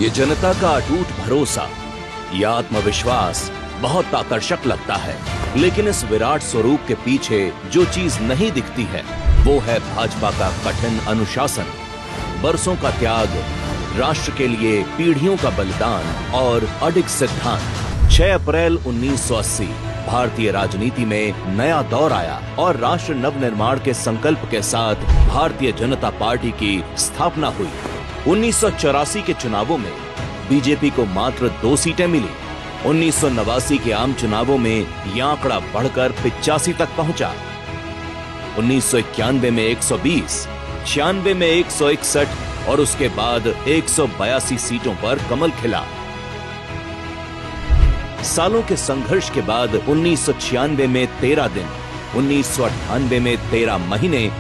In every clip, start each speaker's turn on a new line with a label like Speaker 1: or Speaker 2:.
Speaker 1: ये जनता का अटूट भरोसा, यह आत्मविश्वास बहुत आकर्षक लगता है, लेकिन इस विराट स्वरूप के पीछे जो चीज नहीं दिखती है वो है भाजपा का कठिन अनुशासन, बरसों का त्याग, राष्ट्र के लिए पीढ़ियों का बलिदान और अडिग सिद्धांत। 6 अप्रैल 1980 भारतीय राजनीति में नया दौर आया और राष्ट्र नवनिर्माण के संकल्प के साथ भारतीय जनता पार्टी की स्थापना हुई। 1984 के चुनावों में बीजेपी को मात्र 2 सीटें मिली। 1989 के आम चुनावों में यह आंकड़ा बढ़कर 85 तक पहुंचा। 1991 में 120, 96 में 161 और उसके बाद 182 सीटों पर कमल खिला। सालों के संघर्ष के बाद 1996 में 13 दिन, 1998 में 13 महीने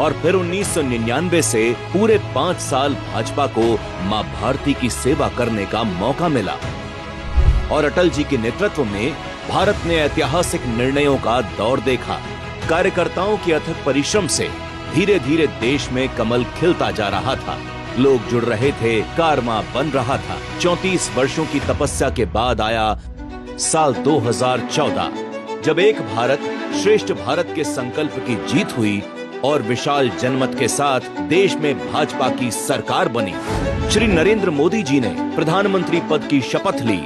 Speaker 1: और फिर 1999 से पूरे 5 साल भाजपा को मां भारती की सेवा करने का मौका मिला। और अटल जी के नेतृत्व में भारत ने ऐतिहासिक निर्णयों का दौर देखा। कार्यकर्ताओं के अथक परिश्रम से धीरे धीरे देश में कमल खिलता जा रहा था, लोग जुड़ रहे थे, कारवां बन रहा था। 34 वर्षों की तपस्या के बाद आया साल 2014, जब एक भारत श्रेष्ठ भारत के संकल्प की जीत हुई और विशाल जनमत के साथ देश में भाजपा की सरकार बनी। श्री नरेंद्र मोदी जी ने प्रधानमंत्री पद की शपथ ली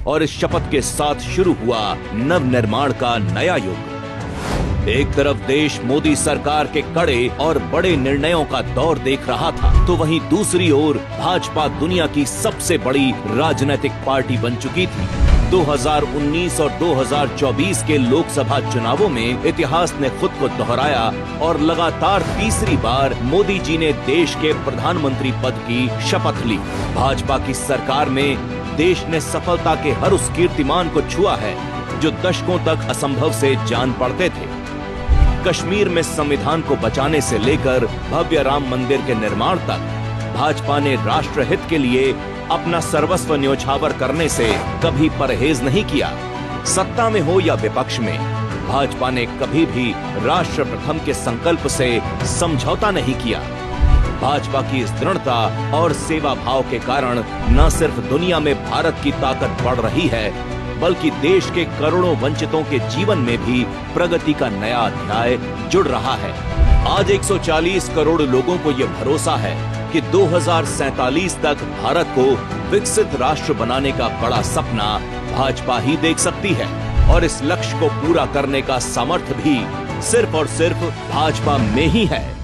Speaker 1: और इस शपथ के साथ शुरू हुआ नवनिर्माण का नया युग। एक तरफ देश मोदी सरकार के कड़े और बड़े निर्णयों का दौर देख रहा था, तो वहीं दूसरी ओर भाजपा दुनिया की सबसे बड़ी राजनीतिक पार्टी बन चुकी थी। 2019 और 2024 के लोकसभा चुनावों में इतिहास ने खुद को दोहराया और लगातार तीसरी बार मोदी जी ने देश के प्रधानमंत्री पद की शपथ ली। भाजपा की सरकार में देश ने सफलता के हर उस कीर्तिमान को छुआ है जो दशकों तक असंभव से जान पड़ते थे। कश्मीर में संविधान को बचाने से लेकर भव्य राम मंदिर के निर्माण तक भाजपा ने राष्ट्रहित के लिए अपना सर्वस्व न्योछावर करने से कभी परहेज नहीं किया। सत्ता में हो या विपक्ष में, भाजपा ने कभी भी राष्ट्र प्रथम के संकल्प से समझौता नहीं किया। भाजपा की इस दृढ़ता और सेवा भाव के कारण न सिर्फ दुनिया में भारत की ताकत बढ़ रही है, बल्कि देश के करोड़ों वंचितों के जीवन में भी प्रगति का नया अध्याय जुड़ रहा है। आज 140 करोड़ लोगों को ये भरोसा है कि 2047 तक भारत को विकसित राष्ट्र बनाने का बड़ा सपना भाजपा ही देख सकती है और इस लक्ष्य को पूरा करने का सामर्थ्य भी सिर्फ और सिर्फ भाजपा में ही है।